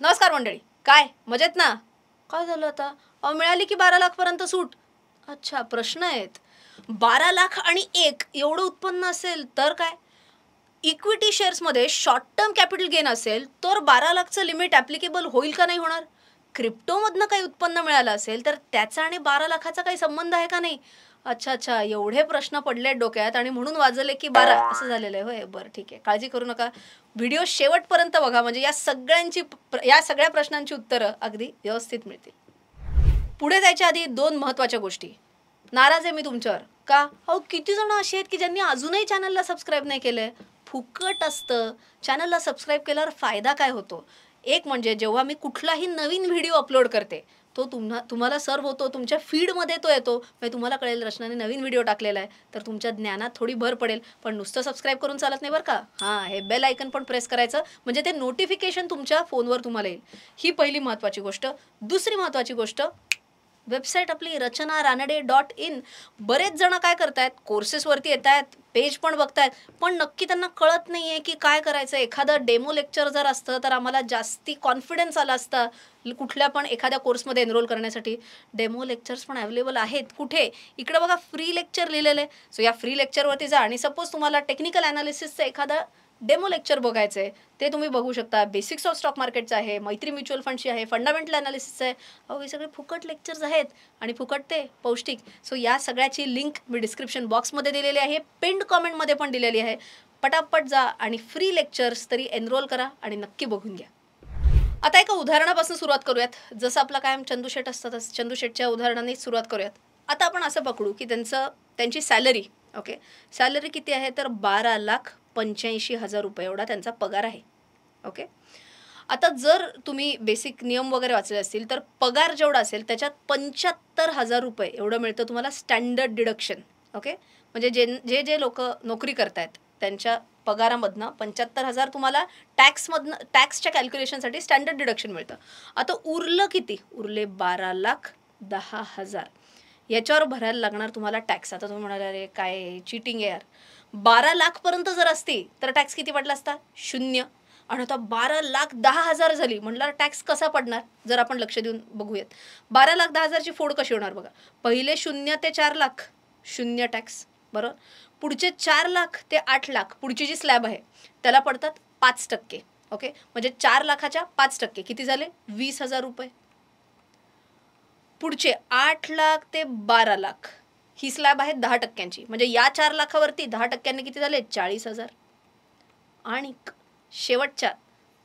नमस्कार मंडळी, काय मजेत ना? काय झालं आता? मिळाली की 12 लाख पर्यंत सूट. अच्छा, प्रश्न आहेत. 12 लाख आणि 1 एवढं उत्पन्न असेल तर काय? इक्विटी शेअर्समध्ये शॉर्ट टर्म कॅपिटल गेन असेल तर 12 लाखचं लिमिट ॲप्लिकेबल होईल का नाही होणार? क्रिप्टोमधनं काही उत्पन्न मिळालं असेल तर त्याचा आणि 12 लाखाचा काही संबंध आहे का नाही? अच्छा, अच्छा. एवढे प्रश्न पडलेत डोक्यात आणि म्हणून वाजले की 12 असं झालेलं आहे. होय, बरं ठीक आहे. काळजी करू नका. व्हिडिओ शेवटपर्यंत बघा म्हणजे या सगळ्या प्रश्नांची उत्तरं अगदी व्यवस्थित मिळतील. पुढे जायच्या आधी 2 महत्त्वाच्या गोष्टी. नाराज आहे मी तुमच्यावर. का? अहो किती जण अशी आहेत की ज्यांनी अजूनही चॅनलला सबस्क्राईब नाही केलंय. फुकट असतं. चॅनलला सबस्क्राईब केल्यावर फायदा काय होतो? एक म्हणजे जेव्हा मी कुठलाही नवीन व्हिडिओ अपलोड करते, तो तुम्हाला सर्व्ह होतो. तुमच्या फीडमध्ये तो येतो. म्हणजे तुम्हाला कळेल रचनाने नवीन व्हिडिओ टाकलेला आहे. तर तुमच्या ज्ञानात थोडी भर पडेल. पण नुसतं सबस्क्राईब करून चालत नाही बरं का. हां, हे बेल आयकन पण प्रेस करायचं म्हणजे ते नोटिफिकेशन तुमच्या फोनवर तुम्हाला येईल. ही पहिली महत्त्वाची गोष्ट. दुसरी महत्त्वाची गोष्ट, वेबसाईट आपली rachanaraanade.in. बरेच जण काय करतायत, कोर्सेसवरती येत आहेत, पेज पण बघतायत, पण नक्की त्यांना कळत नाही आहे की काय करायचं. एखादं डेमो लेक्चर जर असतं तर आम्हाला जास्ती कॉन्फिडन्स आला असता कुठल्या पण एखाद्या कोर्समध्ये एनरोल करण्यासाठी. डेमो लेक्चर्स पण अवेलेबल आहेत. कुठे? इकडे बघा फ्री लेक्चर लिहिलेले. सो या फ्री लेक्चरवरती जा आणि सपोज तुम्हाला टेक्निकल ॲनालिसिसचं एखादं डेमो लेक्चर बघायचं आहे, ते तुम्ही बघू शकता. बेसिक्स ऑफ स्टॉक मार्केटचं आहे, मैत्री म्युच्युअल फंडची आहे, फंडामेंटल ॲनालिसिसचं आहे. अहो हे सगळे फुकट लेक्चर्स आहेत आणि फुकट ते पौष्टिक. सो या सगळ्याची लिंक मी डिस्क्रिप्शन बॉक्समध्ये दिलेली आहे, पिन्ड कॉमेंटमध्ये पण दिलेली आहे. पटापट जा आणि फ्री लेक्चर्स तरी एनरोल करा आणि नक्की बघून घ्या. आता एका उदाहरणापासून सुरुवात करूयात. जसं आपला कायम चंदूशेठ असतं तसं चंदूशेठच्या उदाहरणाने सुरुवात करूयात. आता आपण असं पकडू की त्यांची सॅलरी, ओके, सॅलरी किती आहे तर 12,85,000 रुपये एवढा त्यांचा पगार आहे. ओके. आता जर तुम्ही बेसिक नियम वगैरे वाचले असतील तर पगार जेवढा असेल त्याच्यात 75,000 रुपये एवढं मिळतं तुम्हाला स्टँडर्ड डिडक्शन. ओके. म्हणजे जे लोक नोकरी करतायत त्यांच्या पगारामधनं 75,000 तुम्हाला टॅक्सच्या कॅल्क्युलेशनसाठी स्टँडर्ड डिडक्शन मिळतं. आता उरलं किती? उरले 12,10,000. याच्यावर भरायला लागणार तुम्हाला टॅक्स. आता तुम्ही म्हणाले अरे काय चीटिंग आहे यार. 12 लाखपर्यंत जर असती तर टॅक्स किती पडला असता? 0. आणि आता 12,10,000 झाली म्हटल्यावर टॅक्स कसा पडणार? जर आपण लक्ष देऊन बघूयात. 12,10,000ची फोड कशी होणार बघा. पहिले 0 ते 4 लाख 0 टॅक्स, बरोबर. पुढचे 4 लाख ते 8 लाख पुढची जी स्लॅब आहे त्याला पडतात 5%. ओके. म्हणजे 4 लाखाच्या 5% किती झाले? 20,000 रुपये. पुढचे 8 लाख ते 12 लाख ही स्लॅब आहे 10%ची. म्हणजे या 4 लाखावरती 10%ने किती झाले? 40,000. आणि शेवटच्या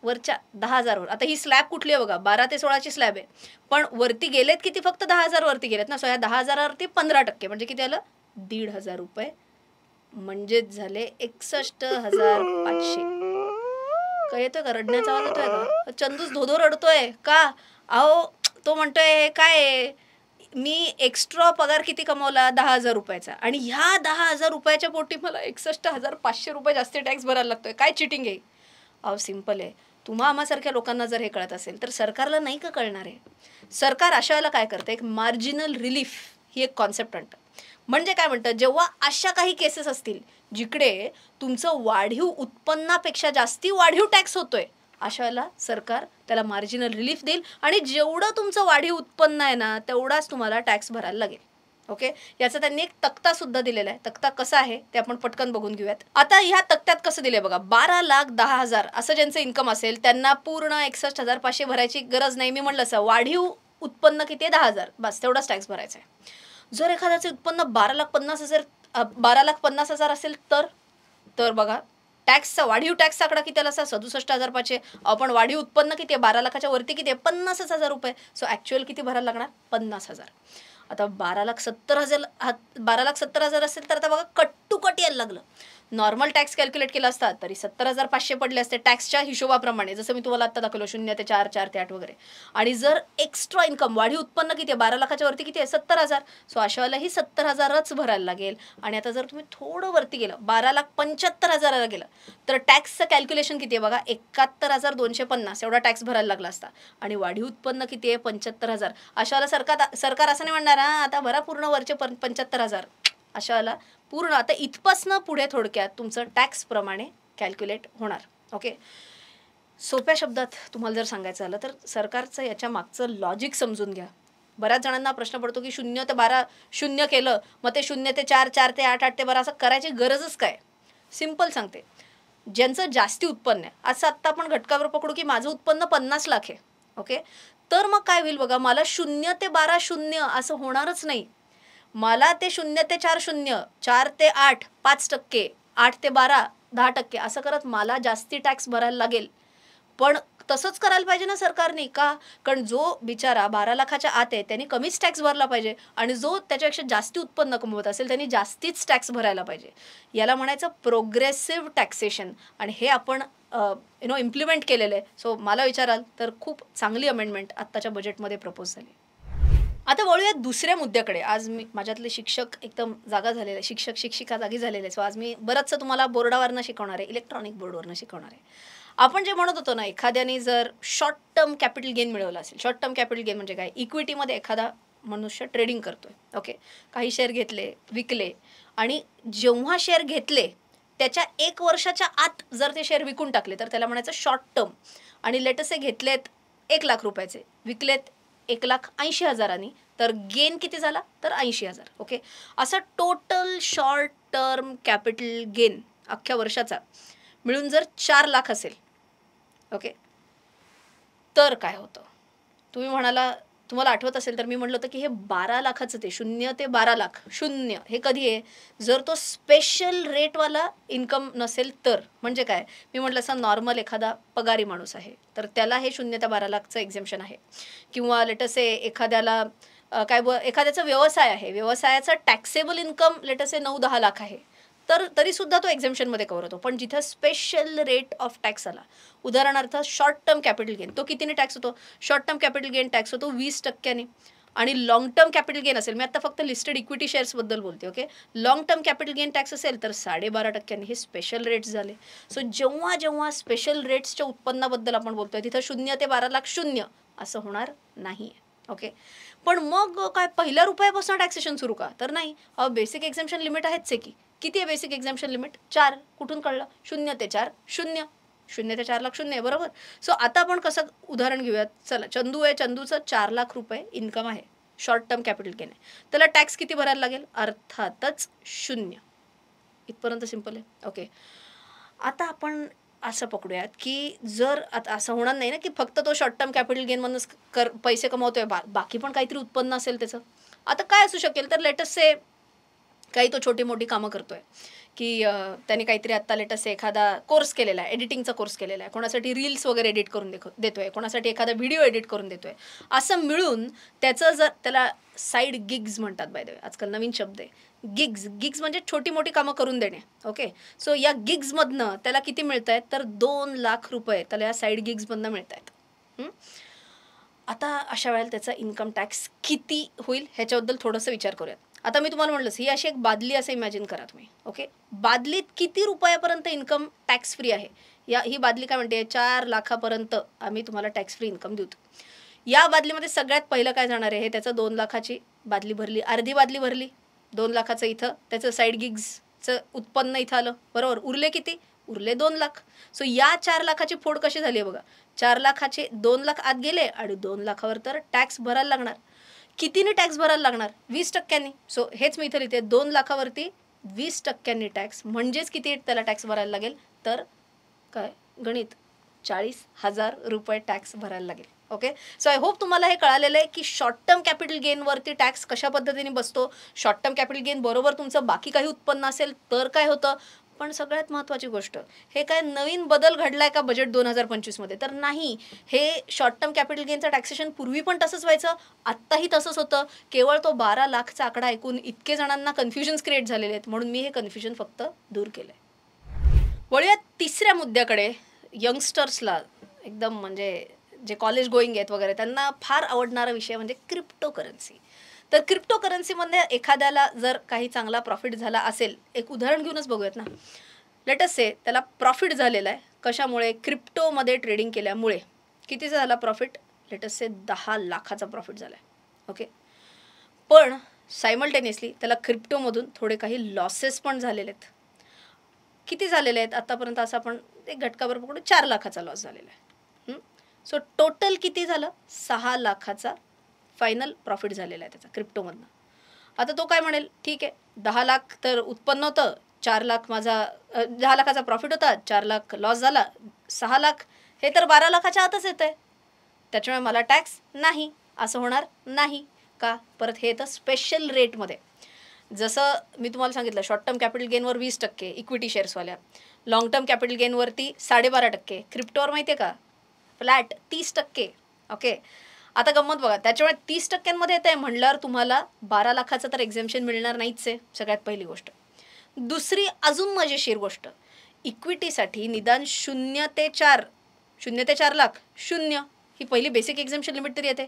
वरच्या 10,000वर आता ही स्लॅब कुठली आहे बघा, 12 ते 16ची स्लॅब आहे. पण वरती गेलेत किती? फक्त 10,000 वरती गेलेत ना. सो या 10,000वरती 15%, म्हणजे किती आलं? 1,500 रुपये. म्हणजेच झाले 61,500. काय येतोय का? रडण्याचा आवाज येतोय का? चंदूस धोधो रडतोय का? अहो तो म्हणतोय काय, मी एक्स्ट्रा पगार किती कमवला? 10,000 रुपयाचा. आणि ह्या 10,000 रुपयाच्या पोटी मला 61,500 रुपये जास्त टॅक्स भरायला लागतोय. काय चिटिंग आहे? अहो सिंपल आहे. आम्हासारख्या लोकांना जर हे कळत असेल तर सरकारला नाही का कळणार आहे? सरकार अशा वेळेला काय करतं, एक मार्जिनल रिलीफ ही एक कॉन्सेप्ट आणतं. म्हणजे काय म्हणतं, जेव्हा अशा काही केसेस असतील जिकडे तुमचं वाढीव उत्पन्नापेक्षा जास्ती वाढीव टॅक्स होतोय, अशा वेळेला सरकार त्याला मार्जिनल रिलीफ देईल आणि जेवढं तुमचं वाढीव उत्पन्न आहे ना तेवढाच तुम्हाला टॅक्स भरायला लागेल. ओके. याचा त्यांनी एक तक्ता सुद्धा दिलेला आहे. तक्ता कसा आहे ते आपण पटकन बघून घेऊयात. आता ह्या तक्त्यात कसं दिलंय बघा, 12,10,000 असं ज्यांचं इन्कम असेल त्यांना पूर्ण 61,500 भरायची गरज नाही. मी म्हटलं असं वाढीव उत्पन्न किती आहे? 10,000. बस तेवढाच टॅक्स भरायचा आहे. जर एखाद्याचे उत्पन्न 12,50,000 असेल तर बघा टॅक्सचा वाढीव टॅक्सचा आकडा किती आला असता? 67,500. आपण वाढीव उत्पन्न किती आहे? 12 लाखाच्या वरती किती आहे? 50,000 रुपये. सो ॲक्च्युअल किती भरायला लागणार? 50,000. आता 12,70,000 असेल तर आता बघा कट टू कट यायला लागलं. नॉर्मल टॅक्स कॅल्क्युलेट केला असता तरी 70,500 पडले असते टॅक्सच्या हिशोबाप्रमाणे, जसं मी तुम्हाला आता दाखवलं 0 ते 4, 4 ते 8 वगैरे. आणि जर एक्स्ट्रा इन्कम वाढीव उत्पन्न किती आहे? 12 लाखाच्या वरती किती आहे? 70,000. सो अशा वेळेलाही 70,000च भरायला लागेल. आणि आता जर तुम्ही थोडं वरती गेलं 12,75,000ला गेलं तर टॅक्सचं कॅल्क्युलेशन किती आहे बघा, 71,250 एवढा टॅक्स भरायला लागला असता. आणि वाढीव उत्पन्न किती आहे? 75,000. अशा वेळेला सरकार असं नाही म्हणणार हां आता भरा पूर्ण वरचे 75,000. अशा वेळेला पूर्ण आता इथपासनं पुढे थोडक्यात तुमचं टॅक्सप्रमाणे कॅल्क्युलेट होणार. ओके. सोप्या शब्दात तुम्हाला जर सांगायचं झालं तर सरकारचं याच्या मागचं लॉजिक समजून घ्या. बऱ्याच जणांना प्रश्न पडतो की 0 ते 12 0 केलं, मग ते 0 ते 4, 4 ते 8, 8 ते 12 असं करायची गरजच काय? सिंपल सांगते. ज्यांचं जास्ती उत्पन्न आहे, असं आत्ता आपण घटकावर पकडू की माझं उत्पन्न 50 लाख आहे, ओके? तर मग काय होईल बघा, मला 0 ते 12 0 असं होणारच नाही. मला ते 0 ते 4 0, 4 ते 8 5%, 8 ते 12 10% असं करत मला जास्ती टॅक्स भरायला लागेल. पण तसंच करायला पाहिजे ना सरकारने, का? कारण जो बिचारा 12 लाखाच्या आत आहे त्यांनी कमीच टॅक्स भरला पाहिजे आणि जो त्याच्यापेक्षा जास्ती उत्पन्न कमवत असेल त्यांनी जास्तीच टॅक्स भरायला पाहिजे. याला म्हणायचं प्रोग्रेसिव्ह टॅक्सेशन आणि हे आपण इम्प्लिमेंट केलेलं आहे. सो मला विचाराल तर खूप चांगली अमेंडमेंट आत्ताच्या बजेटमध्ये प्रपोज झाली. आता वळूयात दुसऱ्या मुद्द्याकडे. आज मी माझ्यातले शिक्षक एकदम जागा झालेले, शिक्षक शिक्षिका जागी झालेले. सो आज मी बरंचसं तुम्हाला बोर्डावरनं शिकवणार आहे, इलेक्ट्रॉनिक बोर्डवरनं शिकवणार आहे. आपण जे म्हणत होतो ना, एखाद्याने जर शॉर्ट टर्म कॅपिटल गेन मिळवलं असेल. शॉर्ट टर्म कॅपिटल गेन म्हणजे काय? इक्विटीमध्ये एखादा मनुष्य ट्रेडिंग करतोय, ओके? काही शेअर घेतले, विकले आणि जेव्हा शेअर घेतले त्याच्या 1 वर्षाच्या आत जर ते शेअर विकून टाकले तर त्याला म्हणायचं शॉर्ट टर्म. आणि लेटेस्ट घेतलेत 1 लाख रुपयाचे, विकलेत 1,80,000 तर गेन किती झाला? तर 80,000, ओके? असं total short term capital gain अख्ख्या वर्षाचा मिळून जर 4 लाख असेल, ओके, तर काय होतं? तुम्ही म्हणाला, तुम्हाला आठवत असेल तर मी म्हटलं होतं की हे 12 लाखाचं ते 0 ते 12 लाख 0 हे कधी आहे? जर तो स्पेशल रेटवाला इन्कम नसेल तर. म्हणजे काय? मी म्हटलं असं नॉर्मल एखादा पगारी माणूस आहे तर त्याला हे 0 ते 12 लाखचं एक्झेम्पशन आहे. किंवा लेटस से एखाद्याला एखाद्याचा व्यवसाय आहे, व्यवसायाचा taxable income let's say 9-10 lakh आहे, तर तरीसुद्धा तो एक्झेम्पशनमध्ये कव्हर होतो. पण जिथं स्पेशल रेट ऑफ टॅक्स आला, उदाहरणार्थ शॉर्ट टर्म कॅपिटल गेन, तो कितीने टॅक्स होतो? Short term capital gain tax होतो 20%. आणि लाँग टर्म कॅपिटल गेन असेल, मी आता फक्त लिस्टेड इक्विटी शेअर्सबद्दल बोलते, okay? Long term capital gain tax असेल तर 12.5%. हे स्पेशल रेट्स झाले. सो जेव्हा जेव्हा स्पेशल रेट्सच्या उत्पन्नाबद्दल आपण बोलतोय तिथं 0 ते 12 लाख 0 असं होणार नाही, ओके? पण मग काय पहिल्या रुपयापासून टॅक्सेशन सुरू का? तर नाही. बेसिक एक्झेम्पशन लिमिट आहेच आहे की. किती आहे बेसिक एक्झेम्पशन लिमिट? 4. कुठून कळलं? 0 ते 4 0. 0 ते 4 लाख 0 आहे, बरोबर? सो आता आपण कसं उदाहरण घेऊयात. चला, चंदू आहे, चंदूचं 4 लाख रुपये इन्कम आहे, शॉर्ट टर्म कॅपिटल गेन आहे. त्याला टॅक्स किती भरायला लागेल? अर्थातच 0. इथपर्यंत सिंपल आहे, ओके? आता आपण असं पकडूयात की जर आता असं होणार नाही ना की फक्त तो शॉर्ट टर्म कॅपिटल गेनमधूनच पैसे कमवतोय, बाकी पण काहीतरी उत्पन्न असेल त्याचं. आता काय असू शकेल? तर लेटेस्ट से काही तो छोटी मोठी कामं करतोय की त्याने काहीतरी आत्ता लेटेस्ट एखादा कोर्स केलेला आहे, एडिटिंगचा कोर्स केलेला आहे, कोणासाठी रील्स वगैरे एडिट करून देतोय, कोणासाठी एखादा व्हिडिओ एडिट करून देतोय. असं मिळून त्याचं जर त्याला साईड गिग्स म्हणतात, बाय द वे, आजकाल नवीन शब्द आहे गिग्स म्हणजे छोटी मोठी कामं करून देणे, ओके? सो या गिग्समधनं त्याला किती मिळत आहेत? तर 2 लाख रुपये त्याला या साईड गिग्समधनं मिळत आहेत. आता अशा वेळेला त्याचा इन्कम टॅक्स किती होईल ह्याच्याबद्दल थोडंसं विचार करूयात. आता मी तुम्हाला म्हटलं ही अशी एक बादली असं इमॅजिन करा तुम्ही, ओके? बादलीत किती रुपयापर्यंत इन्कम टॅक्स फ्री आहे? ही बादली काय म्हणते? 4 लाखापर्यंत आम्ही तुम्हाला टॅक्स फ्री इन्कम देतो. या बादलीमध्ये सगळ्यात पहिलं काय जाणार आहे? हे त्याचं 2 लाखाची बादली भरली, अर्धी बादली भरली 2 लाखाचं, इथं त्याचं साईड गिग्सचं उत्पन्न इथं आलं, बरोबर? उरले किती? उरले 2 लाख. सो या 4 लाखाची फोड कशी झाली आहे बघा. 4 लाखाचे 2 लाख आत गेले आणि 2 लाखावर तर टॅक्स भरायला लागणार. कितीने टॅक्स भरायला लागणार? 20%. सो हेच मी इथं लिहिते, 2 लाखावरती 20% टॅक्स. म्हणजेच किती त्याला टॅक्स भरायला लागेल? तर काय गणित? 40,000 रुपये टॅक्स भरायला लागेल, ओके? सो आय होप तुम्हाला हे कळालेलं आहे की शॉर्ट टर्म कॅपिटल गेनवरती टॅक्स कशा पद्धतीने बसतो. शॉर्ट टर्म कॅपिटल गेन बरोबर तुमचं बाकी काही उत्पन्न असेल तर काय होतं. पण सगळ्यात महत्त्वाची गोष्ट, हे काय नवीन बदल घडलाय का बजेट 2025 मध्ये? तर नाही. हे शॉर्ट टर्म कॅपिटल गेनचं टॅक्सेशन पूर्वी पण तसंच व्हायचं, आत्ताही तसंच होतं. केवळ तो 12 लाखचा आकडा ऐकून इतके जणांना कन्फ्युजन्स क्रिएट झालेले आहेत, म्हणून मी हे कन्फ्युजन फक्त दूर केलं आहे. वळूयात तिसऱ्या मुद्द्याकडे. यंगस्टर्सला एकदम म्हणजे जे कॉलेज गोईंग आहेत वगैरे त्यांना फार आवडणारा विषय म्हणजे क्रिप्टो करन्सी. तर क्रिप्टो करन्सीमध्ये एखाद्याला जर काही चांगला प्रॉफिट झाला असेल, एक उदाहरण घेऊनच बघूयात ना. लेटस से त्याला प्रॉफिट झालेला आहे, कशामुळे? क्रिप्टोमध्ये ट्रेडिंग केल्यामुळे. कितीचा झाला प्रॉफिट? लेटस से 10 लाखाचा प्रॉफिट झाला आहे, ओके? पण सायमल्टेनियसली त्याला क्रिप्टोमधून थोडे काही लॉसेस पण झालेले आहेत. किती झालेले आहेत आतापर्यंत? असं आपण एक घटकावर पकडू 4 लाखाचा लॉस झालेला आहे. सो टोटल किती झालं? 6 लाखाचा फायनल प्रॉफिट झालेला आहे त्याचा क्रिप्टोमधनं. आता तो काय म्हणेल, ठीक आहे 10 लाख तर उत्पन्न होतं, 4 लाख माझा 10 लाखाचा प्रॉफिट होता, 4 लाख लॉस झाला, 6 लाख हे तर 12 लाखाच्या आतच येतं आहे, त्याच्यामुळे मला टॅक्स नाही. असं होणार नाही. का? परत हे तर स्पेशल रेटमध्ये. जसं मी तुम्हाला सांगितलं शॉर्ट टर्म कॅपिटल गेनवर 20% इक्विटी शेअर्सवाल्या, लाँग टर्म कॅपिटल गेनवरती 12.5%, क्रिप्टोवर माहिती आहे का फ्लॅट 30%. ओके, आता गंमत बघा, त्याच्यामुळे 30%मध्ये येत आहे म्हणल्यावर तुम्हाला 12 लाखाचं तर एक्झेम्पशन मिळणार नाहीच आहे, सगळ्यात पहिली गोष्ट. दुसरी अजून मजेशीर गोष्ट, इक्विटीसाठी निदान 0 ते 4 लाख 0 ही पहिली बेसिक एक्झेम्पशन लिमिट तरी येते.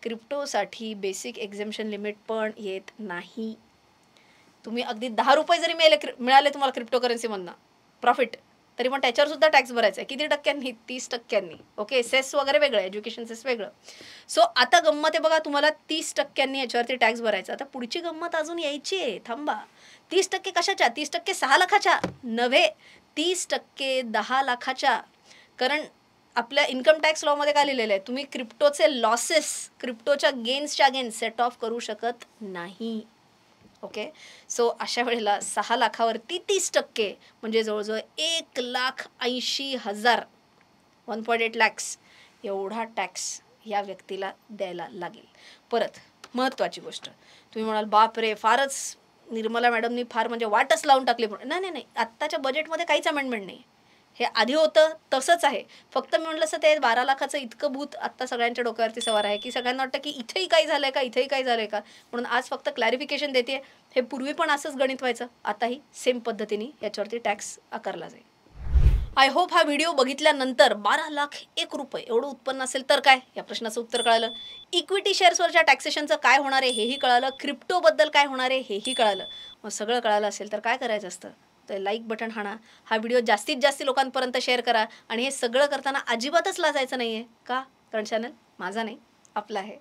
क्रिप्टोसाठी बेसिक एक्झेम्पशन लिमिट पण येत नाही. तुम्ही अगदी 10 रुपये जरी मिळाले तुम्हाला क्रिप्टोकरन्सीमधनं प्रॉफिट, तरी पण त्याच्यावर सुद्धा टॅक्स भरायचा आहे. किती टक्क्यांनी? 30%. ओके, सेस वगैरे वेगळं, एज्युकेशन सेस वेगळं. सो आता गंमत आहे बघा, तुम्हाला 30% याच्यावरती टॅक्स भरायचा. आता पुढची गंमत अजून यायची आहे, थांबा. 30% कशाच्या? 30% 6 लाखाच्या नव्हे, 30% 10 लाखाच्या. कारण आपल्या इन्कम टॅक्स लॉमध्ये काय लिहिलेलं आहे, तुम्ही क्रिप्टोचे लॉसेस क्रिप्टोच्या गेन्सच्या अगेन्स्ट सेट ऑफ करू शकत नाही. ओके, सो अशा वेळेला 6 लाखावरती 30% म्हणजे जवळजवळ 1,80,000 1.8 लॅक्स एवढा टॅक्स या व्यक्तीला द्यायला लागेल. परत महत्त्वाची गोष्ट, तुम्ही म्हणाल बापरे फारच निर्मला मॅडमनी फार म्हणजे वाटच लावून टाकली. नाही नाही, आत्ताच्या बजेटमध्ये काहीच अमेंडमेंट नाही. हे आधी होतं तसंच आहे. फक्त मी म्हटलं असं ते 12 लाखाचं इतकं भूत आत्ता सगळ्यांच्या डोक्यावरती सवार आहे की सगळ्यांना वाटतं की इथेही काही झालं आहे का, इथेही काही झालं आहे का. म्हणून आज फक्त क्लॅरिफिकेशन देते. हे पूर्वी पण असंच गणित व्हायचं, आताही सेम पद्धतीने याच्यावरती टॅक्स आकारला जाईल. आय होप हा व्हिडिओ बघितल्यानंतर 12 लाख 1 रुपये एवढं उत्पन्न असेल तर काय या प्रश्नाचं उत्तर कळालं. इक्विटी शेअर्सवरच्या टॅक्सेशनचं काय होणार आहे हेही कळालं. क्रिप्टोबद्दल काय होणार आहे हेही कळालं. मग सगळं कळालं असेल तर काय करायचं असतं, तर लाईक बटन हाणा, हा व्हिडिओ जास्तीत जास्त लोकांपर्यंत शेअर करा. आणि हे सगळं करताना अजिबातच लाजायचं नाही आहे. का? कारण चॅनल माझा नाही, आपला आहे.